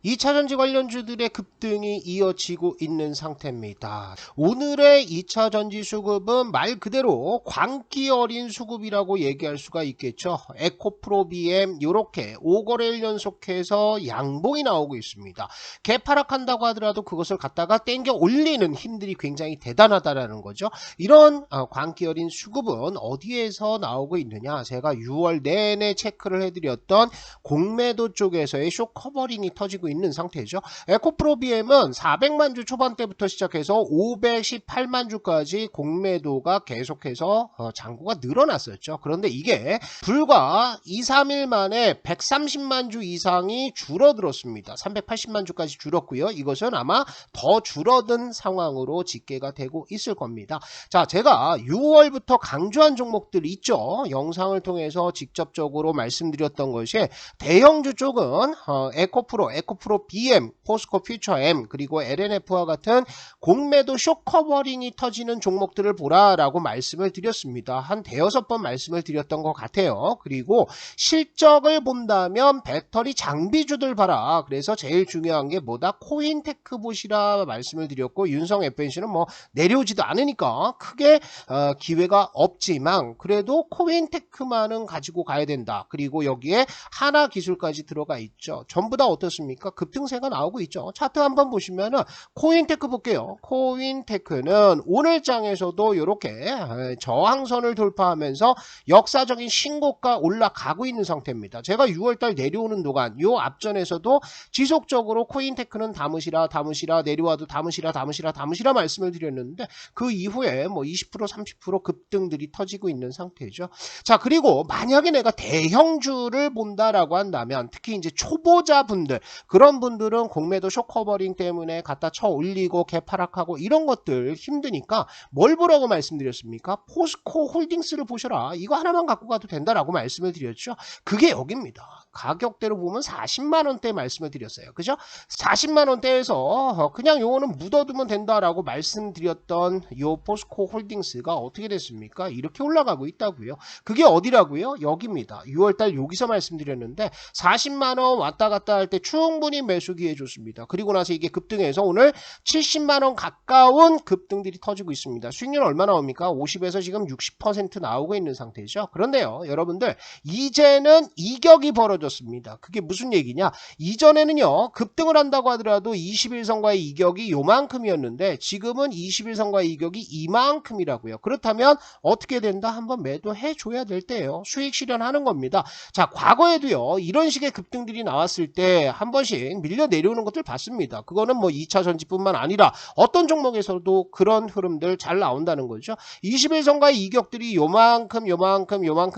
2차전지 관련주들의 급등이 이어지고 있는 상태입니다. 오늘의 2차전지 수급은 말 그대로 광기 어린 수급이라고 얘기할 수가 있겠죠. 에코프로 BM 이렇게 5거래일 연속해서 양봉이 나오고 있습니다. 개파락한다고 하더라도 그것을 갖다가 땡겨 올리는 힘들이 굉장히 대단하다라는 거죠. 이런 광기 어린 수급은 어디에서 나오고 있느냐, 제가 6월 내내 체크를 해드렸던 공매도 쪽에서의 쇼 커버링이 터지고 있는 상태죠. 에코프로 BM은 400만 주 초반대부터 시작해서 518만 주까지 공매도가 계속해서 잔고가 늘어났었죠. 그런데 이게 불과 2, 3일 만에 130만 주 이상이 줄어들었습니다. 380만 주까지 줄었고요. 이것은 아마 더 줄어든 상황으로 집계가 되고 있을 겁니다. 자, 제가 6월부터 강조한 종목들 있죠. 영상을 통해서 직접적으로 말씀드렸던 것이 대형주 쪽은 에코프로 BM, 포스코 퓨처 M, 그리고 LNF와 같은 공매도 쇼커버링이 터지는 종목들을 보라라고 말씀을 드렸습니다. 한 대여섯 번 말씀을 드렸던 것 같아요. 그리고 실적을 본다면 배터리 장비주들 봐라. 그래서 제일 중요한 게 뭐다? 코인테크 보시라 말씀을 드렸고, 윤성 FNC는 뭐 내려오지도 않으니까 크게 기회가 없지만 그래도 코인테크만은 가지고 가야 된다. 그리고 여기에 하나기술까지 들어가 있죠. 전부 다 어떻습니까? 급등세가 나오고 있죠. 차트 한번 보시면은 코인테크 볼게요. 코인테크는 오늘 장에서도 이렇게 저항선을 돌파하면서 역사적인 신고가 올라가고 있는 상태입니다. 제가 6월달 내려오는 동안 요 앞전에서도 지속적으로 코인테크는 담으시라 내려와도 담으시라 말씀을 드렸는데, 그 이후에 뭐 20% 30% 급등들이 터지고 있는 상태죠. 자, 그리고 만약에 내가 대형주를 본다라고 한다면 특히 이제 초보자분들, 그런 분들은 공매도 쇼커버링 때문에 갖다 쳐 올리고 개파락하고 이런 것들 힘드니까 뭘 보라고 말씀드렸습니까? 포스코 홀딩스를 보셔라. 이거 하나만 갖고 가도 된다라고 말씀을 드렸죠. 그게 여기입니다. 가격대로 보면 40만원대 말씀을 드렸어요. 그죠? 40만원대에서 그냥 요거는 묻어두면 된다라고 말씀드렸던 요 포스코 홀딩스가 어떻게 됐습니까? 이렇게 올라가고 있다고요. 그게 어디라고요? 여기입니다. 6월달 여기서 말씀드렸는데 40만원 왔다 갔다 할 때 충분히 매수 기회 줬습니다. 그리고 나서 이게 급등해서 오늘 70만원 가까운 급등들이 터지고 있습니다. 수익률 얼마 나옵니까? 50에서 지금 60% 나오고 있는 상태죠. 그런데요, 여러분들, 이제는 이격이 벌어졌습니다. 그게 무슨 얘기냐? 이전에는요, 급등을 한다고 하더라도 21선과의 이격이 요만큼이었는데 지금은 21선과의 이격이 이만큼이라고요. 그렇다면 어떻게 된다? 한번 매도해 줘야 될 때예요. 수익 실현하는 겁니다. 자, 과거에도요, 이런 식의 급등들이 나왔을 때 한 번씩 밀려 내려오는 것들 봤습니다. 그거는 뭐 2차 전지뿐만 아니라 어떤 종목에서도 그런 흐름들 잘 나온다는 거죠. 21선과의 이격들이 요만큼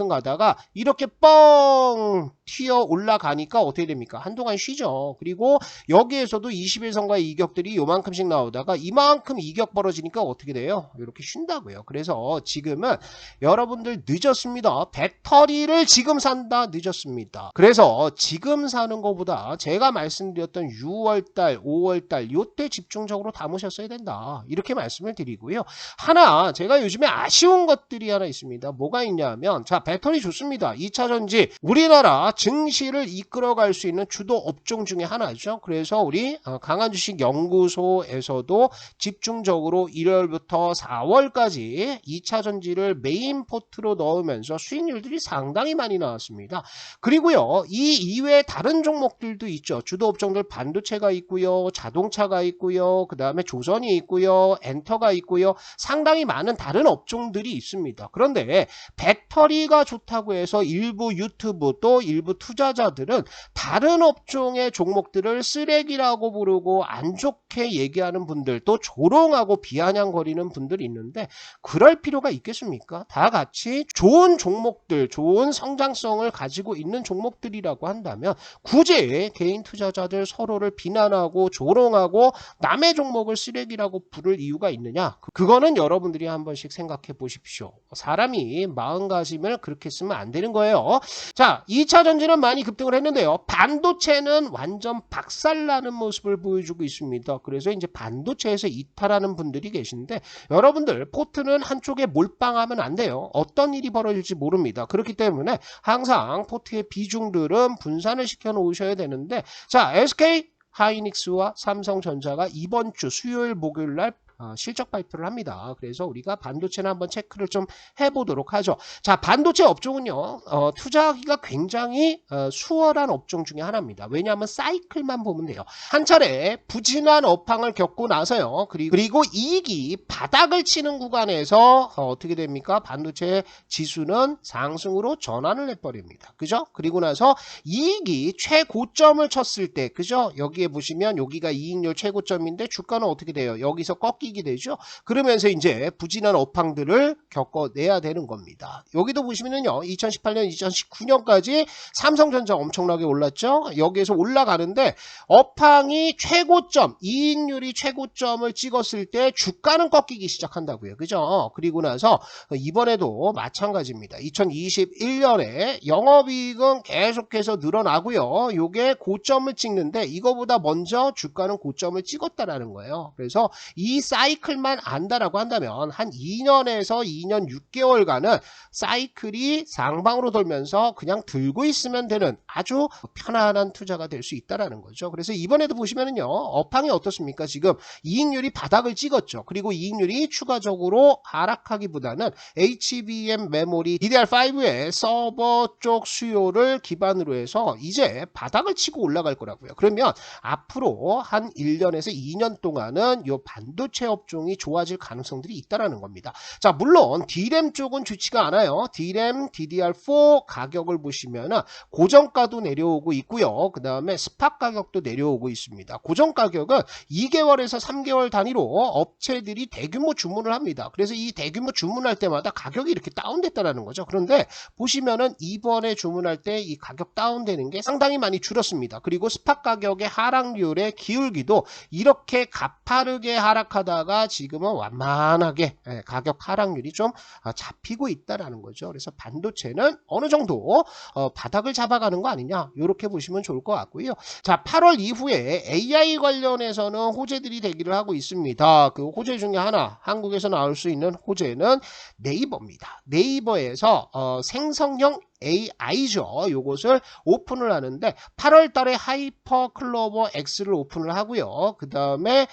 가다가 이렇게 뻥 튀어 올라가니까 어떻게 됩니까? 한동안 쉬죠. 그리고 여기에서도 21선과의 이격들이 요만큼씩 나오다가 이만큼 이격 벌어지니까 어떻게 돼요? 이렇게 쉰다고요. 그래서 지금은 여러분들 늦었습니다. 배터리를 지금 산다, 늦었습니다. 그래서 지금 사는 것보다 제가 말씀드렸던 6월달, 5월달 요때 집중적으로 담으셨어야 된다. 이렇게 말씀을 드리고요. 하나 제가 요즘에 아쉬운 것들이 하나 있습니다. 뭐가 있냐면, 자, 배터리 좋습니다. 2차전지 우리나라 증시를 이끌어갈 수 있는 주도 업종 중에 하나죠. 그래서 우리 강한주식연구소에서도 집중적으로 1월부터 4월까지 2차전지를 메인 포트로 넣으면서 수익률들이 상당히 많이 나왔습니다. 그리고요, 이 이외에 다른 종목들도 있죠. 주도 업종들 반도체가 있고요, 자동차가 있고요, 그 다음에 조선이 있고요, 엔터가 있고요, 상당히 많은 다른 업종들이 있습니다. 그런데 배터리가 좋다고 해서 일부 유튜브 또 일부 투자자들은 다른 업종의 종목들을 쓰레기라고 부르고 안 좋게 얘기하는 분들, 또 조롱하고 비아냥거리는 분들이 있는데 그럴 필요가 있겠습니까? 다 같이 좋은 종목들, 좋은 성장성을 가지고 있는 종목들이라고 한다면 굳이 개인 투자자들 서로를 비난하고 조롱하고 남의 종목을 쓰레기라고 부를 이유가 있느냐? 그거는 여러분들이 한 번씩 생각해 보십시오. 사람이 마음가짐을 그렇게 쓰면 안 되는 거예요. 자, 2차 전지는 많이 급등을 했는데요. 반도체는 완전 박살나는 모습을 보여주고 있습니다. 그래서 이제 반도체에서 이탈하는 분들이 계신데, 여러분들 포트는 한쪽에 몰빵하면 안 돼요. 어떤 일이 벌어질지 모릅니다. 그렇기 때문에 항상 포트의 비중들은 분산을 시켜 놓으셔야 되는데, 자, SK 하이닉스와 삼성전자가 이번 주 수요일 목요일 날 실적 발표를 합니다. 그래서 우리가 반도체는 한번 체크를 좀 해보도록 하죠. 자, 반도체 업종은요, 투자하기가 굉장히 수월한 업종 중에 하나입니다. 왜냐하면 사이클만 보면 돼요. 한 차례 부진한 업황을 겪고 나서요. 그리고 이익이 바닥을 치는 구간에서 어떻게 됩니까? 반도체 지수는 상승으로 전환을 해버립니다. 그죠? 그리고 나서 이익이 최고점을 쳤을 때, 그죠? 여기에 보시면 여기가 이익률 최고점인데 주가는 어떻게 돼요? 여기서 꺾이게 되죠. 그러면서 이제 부진한 업황들을 겪어내야 되는 겁니다. 여기도 보시면은요, 2018년, 2019년까지 삼성전자 엄청나게 올랐죠. 여기에서 올라가는데 업황이 최고점, 이익률이 최고점을 찍었을 때 주가는 꺾이기 시작한다고요. 그죠? 그리고 나서 이번에도 마찬가지입니다. 2021년에 영업이익은 계속해서 늘어나고요. 요게 고점을 찍는데 이거보다 먼저 주가는 고점을 찍었다라는 거예요. 그래서 이 사이클만 안다라고 한다면 한 2년에서 2년 6개월간은 사이클이 상방으로 돌면서 그냥 들고 있으면 되는 아주 편안한 투자가 될 수 있다라는 거죠. 그래서 이번에도 보시면은요, 업황이 어떻습니까? 지금 이익률이 바닥을 찍었죠. 그리고 이익률이 추가적으로 하락하기보다는 HBM 메모리 DDR5의 서버 쪽 수요를 기반으로 해서 이제 바닥을 치고 올라갈 거라고요. 그러면 앞으로 한 1년에서 2년 동안은 이 반도체 업종이 좋아질 가능성들이 있다라는 겁니다. 자, 물론 D램 쪽은 좋지가 않아요. D램 DDR4 가격을 보시면은 고정가도 내려오고 있고요. 그 다음에 스팟 가격도 내려오고 있습니다. 고정 가격은 2개월에서 3개월 단위로 업체들이 대규모 주문을 합니다. 그래서 이 대규모 주문할 때마다 가격이 이렇게 다운됐다라는 거죠. 그런데 보시면은 이번에 주문할 때 이 가격 다운되는 게 상당히 많이 줄었습니다. 그리고 스팟 가격의 하락률의 기울기도 이렇게 가파르게 하락하다가 지금은 완만하게 가격 하락률이 좀 잡히고 있다라는 거죠. 그래서 반도체는 어느 정도 바닥을 잡아가는 거 아니냐, 이렇게 보시면 좋을 것 같고요. 자, 8월 이후에 AI 관련해서는 호재들이 대기를 하고 있습니다. 그 호재 중에 하나, 한국에서 나올 수 있는 호재는 네이버입니다. 네이버에서 생성형 AI죠. 요것을 오픈을 하는데 8월 달에 하이퍼 클로버 X를 오픈을 하고요. 그 다음에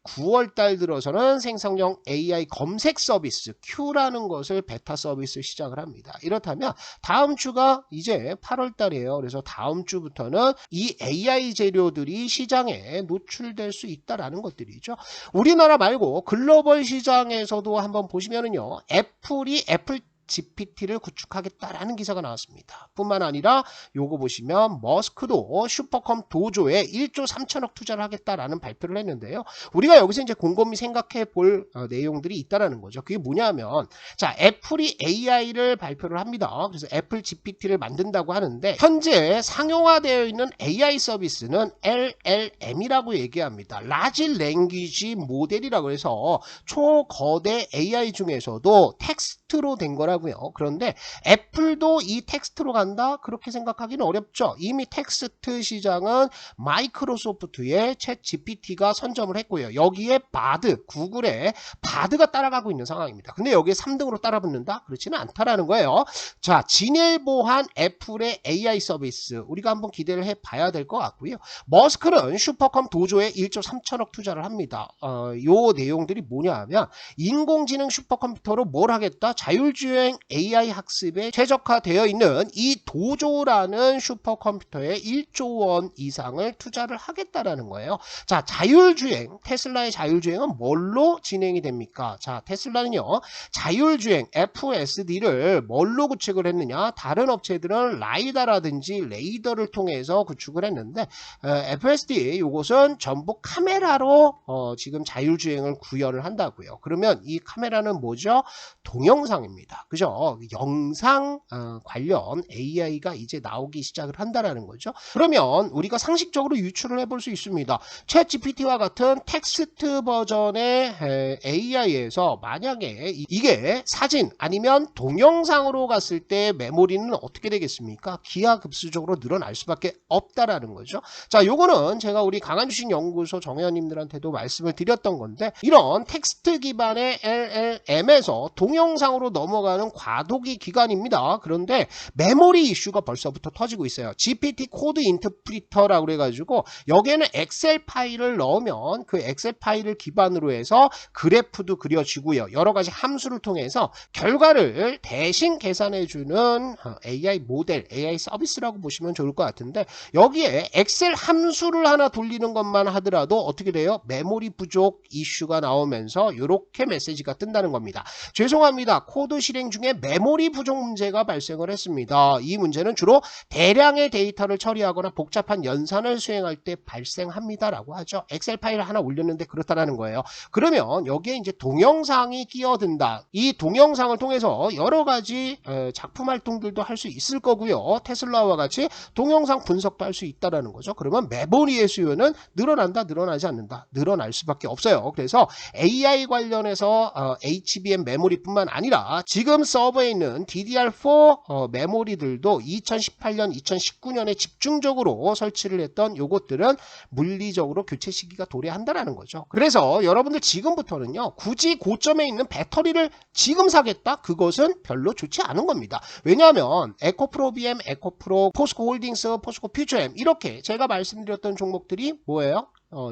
9월 달 들어서는 생성형 AI 검색 서비스 Q라는 것을 베타 서비스 시작을 합니다. 이렇다면 다음 주가 이제 8월 달이에요. 그래서 다음 주부터는 이 AI 재료들이 시장에 노출될 수 있다라는 것들이죠. 우리나라 말고 글로벌 시장에서도 한번 보시면은요, 애플 GPT를 구축하겠다라는 기사가 나왔습니다. 뿐만 아니라 요거 보시면 머스크도 슈퍼컴 도조에 1조 3천억 투자를 하겠다라는 발표를 했는데요. 우리가 여기서 이제 곰곰이 생각해 볼 내용들이 있다라는 거죠. 그게 뭐냐면, 자, 애플이 AI를 발표를 합니다. 그래서 애플 GPT를 만든다고 하는데 현재 상용화되어 있는 AI 서비스는 LLM이라고 얘기합니다. 라지 랭귀지 모델이라고 해서 초거대 AI 중에서도 텍스트로 된 거라 고요. 그런데 애플도 이 텍스트로 간다? 그렇게 생각하기는 어렵죠. 이미 텍스트 시장은 마이크로소프트의 챗 GPT가 선점을 했고요. 여기에 바드, 구글의 바드가 따라가고 있는 상황입니다. 근데 여기에 3등으로 따라붙는다? 그렇지는 않다라는 거예요. 자, 진일보한 애플의 AI 서비스 우리가 한번 기대를 해봐야 될 것 같고요. 머스크는 슈퍼컴 도조에 1조 3천억 투자를 합니다. 요 내용들이 뭐냐 하면 인공지능 슈퍼컴퓨터로 뭘 하겠다? 자율주행 AI 학습에 최적화되어 있는 이 도조라는 슈퍼컴퓨터에 1조 원 이상을 투자를 하겠다라는 거예요. 자, 자율주행, 테슬라의 자율주행은 뭘로 진행이 됩니까? 자, 테슬라는요, 자율주행 FSD를 뭘로 구축을 했느냐? 다른 업체들은 라이다라든지 레이더를 통해서 구축을 했는데 FSD 요것은 전부 카메라로 지금 자율주행을 구현을 한다고요. 그러면 이 카메라는 뭐죠? 동영상입니다. 그죠? 영상 관련 AI가 이제 나오기 시작을 한다라는 거죠. 그러면 우리가 상식적으로 유추를 해볼 수 있습니다. 챗 GPT와 같은 텍스트 버전의 AI에서 만약에 이게 사진 아니면 동영상으로 갔을 때 메모리는 어떻게 되겠습니까? 기하급수적으로 늘어날 수밖에 없다라는 거죠. 자, 요거는 제가 우리 강한주식연구소 정회원님들한테도 말씀을 드렸던 건데, 이런 텍스트 기반의 LLM에서 동영상으로 넘어가는 하는 과도기 기간입니다. 그런데 메모리 이슈가 벌써부터 터지고 있어요. GPT 코드 인터프리터라고 그래가지고 여기에는 엑셀 파일을 넣으면 그 엑셀 파일을 기반으로 해서 그래프도 그려지고요. 여러 가지 함수를 통해서 결과를 대신 계산해주는 AI 모델, AI 서비스라고 보시면 좋을 것 같은데 여기에 엑셀 함수를 하나 돌리는 것만 하더라도 어떻게 돼요? 메모리 부족 이슈가 나오면서 이렇게 메시지가 뜬다는 겁니다. 죄송합니다. 코드 실행 중에 메모리 부족 문제가 발생을 했습니다. 이 문제는 주로 대량의 데이터를 처리하거나 복잡한 연산을 수행할 때 발생합니다라고 하죠. 엑셀 파일을 하나 올렸는데 그렇다라는 거예요. 그러면 여기에 이제 동영상이 끼어든다. 이 동영상을 통해서 여러 가지 작품 활동들도 할 수 있을 거고요. 테슬라와 같이 동영상 분석도 할 수 있다라는 거죠. 그러면 메모리의 수요는 늘어난다, 늘어나지 않는다, 늘어날 수밖에 없어요. 그래서 AI 관련해서 HBM 메모리뿐만 아니라 지금 서버에 있는 DDR4 메모리들도 2018년, 2019년에 집중적으로 설치를 했던 요것들은 물리적으로 교체 시기가 도래한다라는 거죠. 그래서 여러분들 지금부터는요, 굳이 고점에 있는 배터리를 지금 사겠다? 그것은 별로 좋지 않은 겁니다. 왜냐하면 에코프로 BM, 에코프로, 포스코 홀딩스, 포스코 퓨처엠 이렇게 제가 말씀드렸던 종목들이 뭐예요?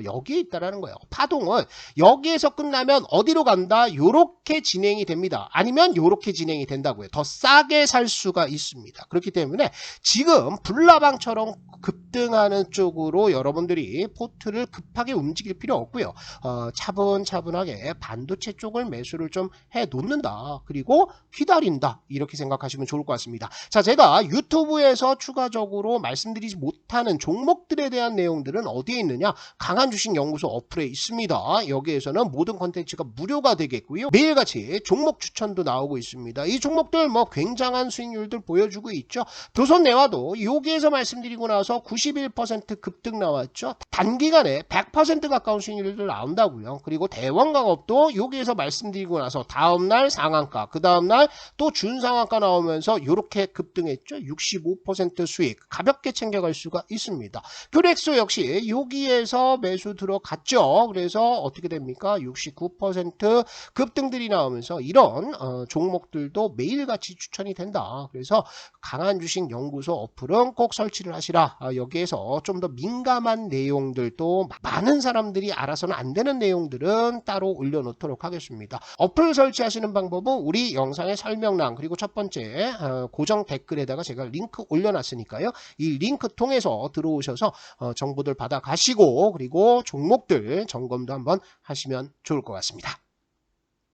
여기에 있다라는 거예요. 파동은 여기에서 끝나면 어디로 간다? 요렇게 진행이 됩니다. 아니면 요렇게 진행이 된다고요. 더 싸게 살 수가 있습니다. 그렇기 때문에 지금 불나방처럼 급등하는 쪽으로 여러분들이 포트를 급하게 움직일 필요 없고요. 차분차분하게 반도체 쪽을 매수를 좀 해 놓는다. 그리고 기다린다. 이렇게 생각하시면 좋을 것 같습니다. 자, 제가 유튜브에서 추가적으로 말씀드리지 못하는 종목들에 대한 내용들은 어디에 있느냐? 강한주식연구소 어플에 있습니다. 여기에서는 모든 컨텐츠가 무료가 되겠고요. 매일같이 종목 추천도 나오고 있습니다. 이 종목들 뭐 굉장한 수익률들 보여주고 있죠. 조선내화도 여기에서 말씀드리고 나서 91% 급등 나왔죠. 단기간에 100% 가까운 수익률들 나온다고요. 그리고 대원강업도 여기에서 말씀드리고 나서 다음날 상한가, 그 다음날 또 준상한가 나오면서 이렇게 급등했죠. 65% 수익 가볍게 챙겨갈 수가 있습니다. 교렉소 역시 여기에서 매수 들어갔죠. 그래서 어떻게 됩니까? 69% 급등들이 나오면서 이런 종목들도 매일같이 추천이 된다. 그래서 강한주식연구소 어플은 꼭 설치를 하시라. 여기에서 좀 더 민감한 내용들도 많은 사람들이 알아서는 안 되는 내용들은 따로 올려놓도록 하겠습니다. 어플 설치하시는 방법은 우리 영상의 설명란 그리고 첫 번째 고정 댓글에다가 제가 링크 올려놨으니까요. 이 링크 통해서 들어오셔서 정보들 받아 가시고 그리고 종목들 점검도 한번 하시면 좋을 것 같습니다.